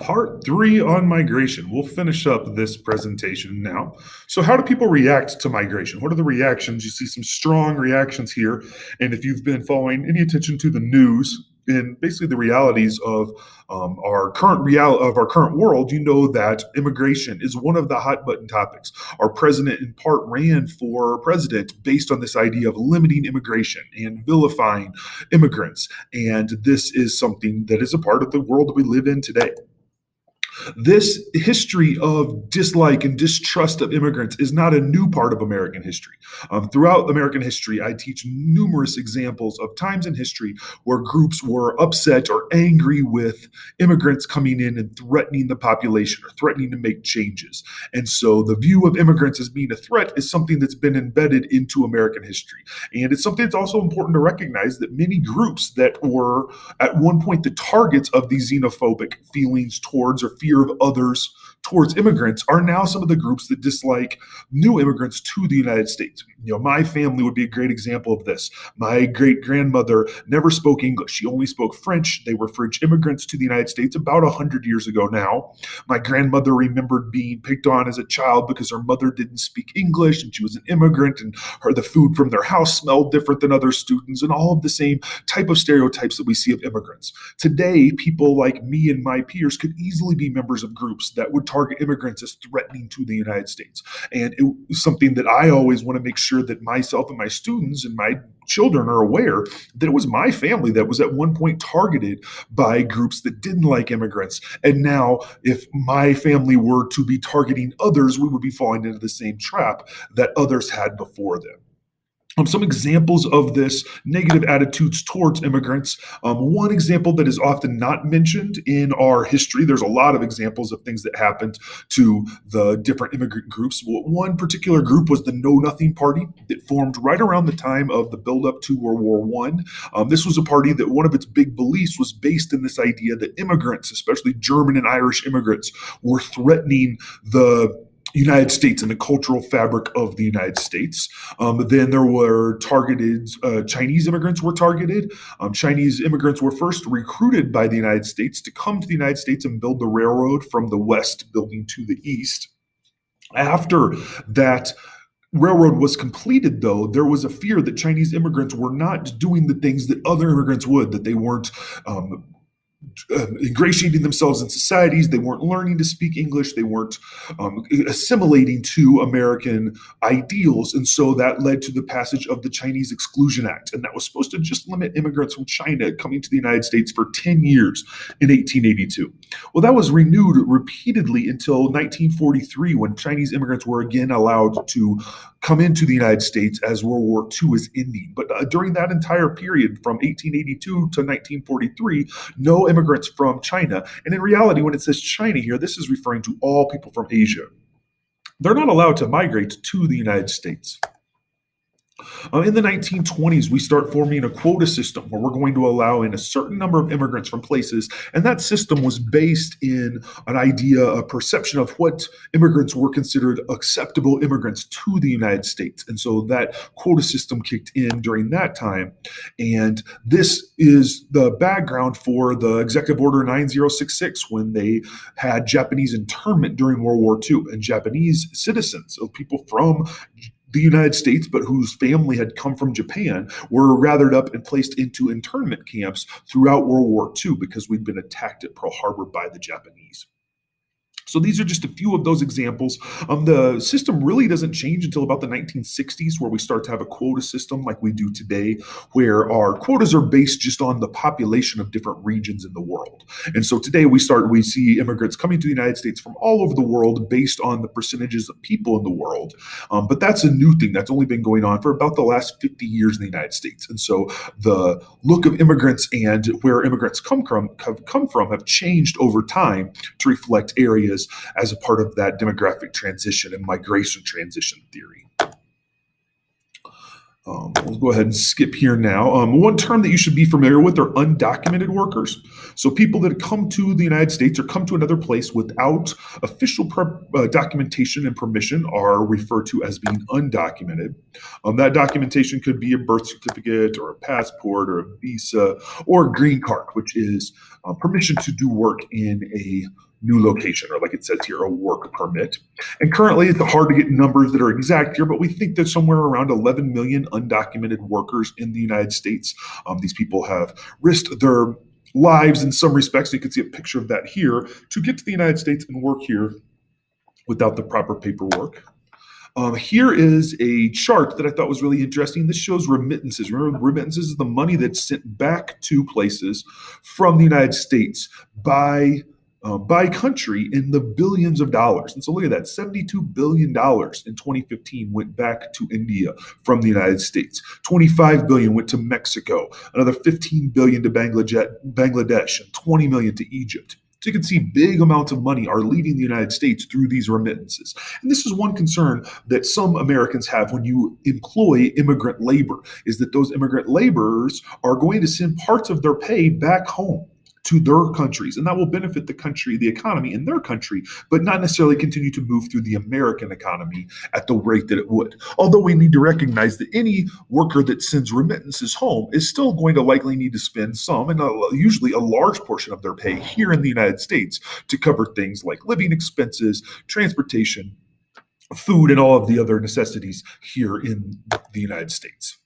part three on migration. We'll finish up this presentation now. So how do people react to migration? What are the reactions? You see some strong reactions here. And if you've been following any attention to the news and basically the realities of our current world, you know that immigration is one of the hot button topics. Our president in part ran for president based on this idea of limiting immigration and vilifying immigrants. And this is something that is a part of the world that we live in today. This history of dislike and distrust of immigrants is not a new part of American history. Throughout American history, I teach numerous examples of times in history where groups were upset or angry with immigrants coming in and threatening the population or threatening to make changes. And so the view of immigrants as being a threat is something that's been embedded into American history. And it's something that's also important to recognize that many groups that were at one point the targets of these xenophobic feelings towards or fear of others towards immigrants are now some of the groups that dislike new immigrants to the United States. You know, my family would be a great example of this. My great grandmother never spoke English. She only spoke French. They were French immigrants to the United States about 100 years ago now. My grandmother remembered being picked on as a child because her mother didn't speak English and she was an immigrant, and the food from their house smelled different than other students, and all of the same type of stereotypes that we see of immigrants. Today, people like me and my peers could easily be members of groups that would target immigrants as threatening to the United States. And it was something that I always want to make sure that myself and my students and my children are aware that it was my family that was at one point targeted by groups that didn't like immigrants. And now, if my family were to be targeting others, we would be falling into the same trap that others had before them. Some examples of this negative attitudes towards immigrants. One example that is often not mentioned in our history, there's a lot of examples of things that happened to the different immigrant groups. One particular group was the Know Nothing Party that formed right around the time of the buildup to World War I. This was a party that one of its big beliefs was based in this idea that immigrants, especially German and Irish immigrants, were threatening the United States and the cultural fabric of the United States. Then there were targeted, Chinese immigrants were targeted. Chinese immigrants were first recruited by the United States to come to the United States and build the railroad from the west building to the east. After that railroad was completed, though, there was a fear that Chinese immigrants were not doing the things that other immigrants would, that they weren't ingratiating themselves in societies. They weren't learning to speak English. They weren't assimilating to American ideals. And so that led to the passage of the Chinese Exclusion Act. And that was supposed to just limit immigrants from China coming to the United States for 10 years in 1882. Well, that was renewed repeatedly until 1943, when Chinese immigrants were again allowed to come into the United States as World War II is ending. But during that entire period from 1882 to 1943, no immigrants from China. And in reality, when it says China here, this is referring to all people from Asia. They're not allowed to migrate to the United States. In the 1920s, we start forming a quota system where we're going to allow in a certain number of immigrants from places. And that system was based in an idea, a perception of what immigrants were considered acceptable immigrants to the United States. And so that quota system kicked in during that time. And this is the background for the Executive Order 9066, when they had Japanese internment during World War II, and Japanese citizens, so people from the United States, but whose family had come from Japan, were gathered up and placed into internment camps throughout World War II because we'd been attacked at Pearl Harbor by the Japanese. So these are just a few of those examples. The system really doesn't change until about the 1960s, where we start to have a quota system like we do today, where our quotas are based just on the population of different regions in the world. And so today we see immigrants coming to the United States from all over the world based on the percentages of people in the world. But that's a new thing that's only been going on for about the last 50 years in the United States. And so the look of immigrants and where immigrants come from have changed over time to reflect areas as a part of that demographic transition and migration transition theory. We'll go ahead and skip here now. One term that you should be familiar with are undocumented workers. So people that come to the United States or come to another place without official documentation and permission are referred to as being undocumented. That documentation could be a birth certificate or a passport or a visa or a green card, which is permission to do work in a new location, or like it says here, a work permit. And currently, it's hard to get numbers that are exact here, but we think there's somewhere around 11 million undocumented workers in the United States. These people have risked their lives in some respects. You can see a picture of that here to get to the United States and work here without the proper paperwork. Here is a chart that I thought was really interesting. This shows remittances. Remember, remittances is the money that's sent back to places from the United States by country in the billions of dollars. And so look at that, $72 billion in 2015 went back to India from the United States. 25 billion went to Mexico, another 15 billion to Bangladesh, and 20 million to Egypt. So you can see big amounts of money are leaving the United States through these remittances. And this is one concern that some Americans have when you employ immigrant labor, is that those immigrant laborers are going to send parts of their pay back home to their countries, and that will benefit the country, the economy in their country, but not necessarily continue to move through the American economy at the rate that it would. Although we need to recognize that any worker that sends remittances home is still going to likely need to spend some, and usually a large portion of their pay here in the United States to cover things like living expenses, transportation, food, and all of the other necessities here in the United States.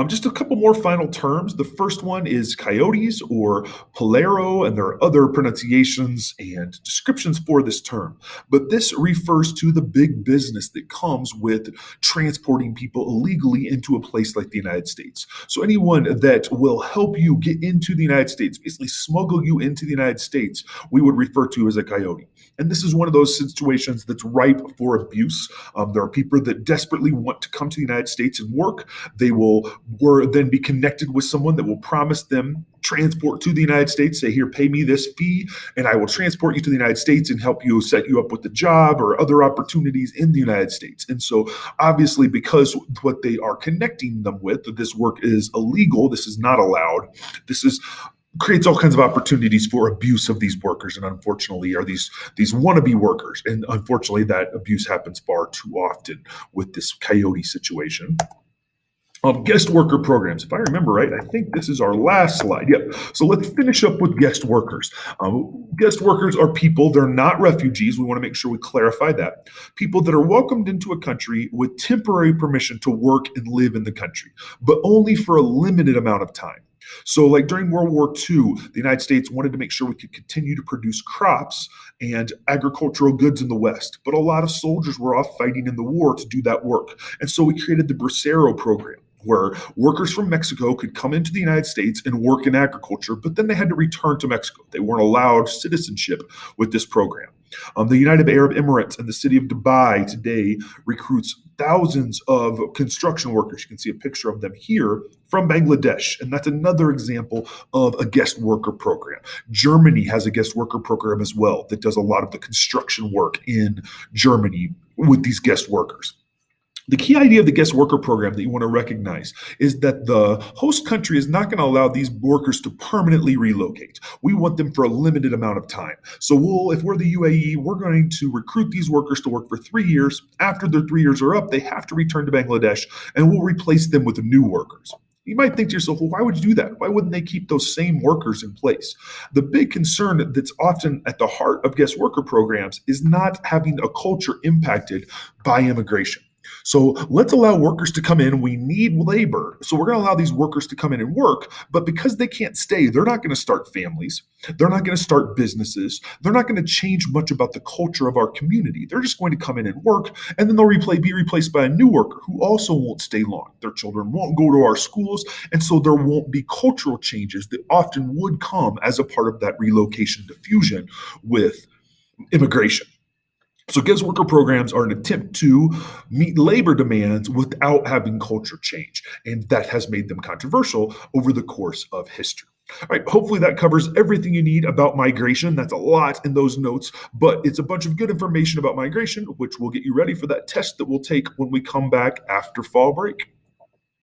Just a couple more final terms. The first one is coyotes or polero, and there are other pronunciations and descriptions for this term. But this refers to the big business that comes with transporting people illegally into a place like the United States. So anyone that will help you get into the United States, basically smuggle you into the United States, we would refer to as a coyote. And this is one of those situations that's ripe for abuse. There are people that desperately want to come to the United States and work. They will then be connected with someone that will promise them transport to the United States, say, here, pay me this fee, and I will transport you to the United States and help you set you up with a job or other opportunities in the United States. And so obviously, because what they are connecting them with, this work is illegal, this is not allowed, creates all kinds of opportunities for abuse of these workers, and unfortunately are these wannabe workers. And unfortunately, that abuse happens far too often with this coyote situation. Guest worker programs. If I remember right, I think this is our last slide. Yep. So let's finish up with guest workers. Guest workers are people, they're not refugees. We want to make sure we clarify that. People that are welcomed into a country with temporary permission to work and live in the country, but only for a limited amount of time. So like during World War II, the United States wanted to make sure we could continue to produce crops and agricultural goods in the West. But a lot of soldiers were off fighting in the war to do that work. And so we created the Bracero program, where workers from Mexico could come into the United States and work in agriculture, but then they had to return to Mexico. They weren't allowed citizenship with this program. The United Arab Emirates and the city of Dubai today recruits thousands of construction workers. You can see a picture of them here from Bangladesh, and that's another example of a guest worker program. Germany has a guest worker program as well that does a lot of the construction work in Germany with these guest workers. The key idea of the guest worker program that you want to recognize is that the host country is not going to allow these workers to permanently relocate. We want them for a limited amount of time. So if we're the UAE, we're going to recruit these workers to work for 3 years. After their 3 years are up, they have to return to Bangladesh, and we'll replace them with new workers. You might think to yourself, well, why would you do that? Why wouldn't they keep those same workers in place? The big concern that's often at the heart of guest worker programs is not having a culture impacted by immigration. So let's allow workers to come in. We need labor. So we're going to allow these workers to come in and work. But because they can't stay, they're not going to start families. They're not going to start businesses. They're not going to change much about the culture of our community. They're just going to come in and work, and then they'll be replaced by a new worker who also won't stay long. Their children won't go to our schools, and so there won't be cultural changes that often would come as a part of that relocation diffusion with immigration. So guest worker programs are an attempt to meet labor demands without having culture change, and that has made them controversial over the course of history. All right, hopefully that covers everything you need about migration. That's a lot in those notes, but it's a bunch of good information about migration, which will get you ready for that test that we'll take when we come back after fall break.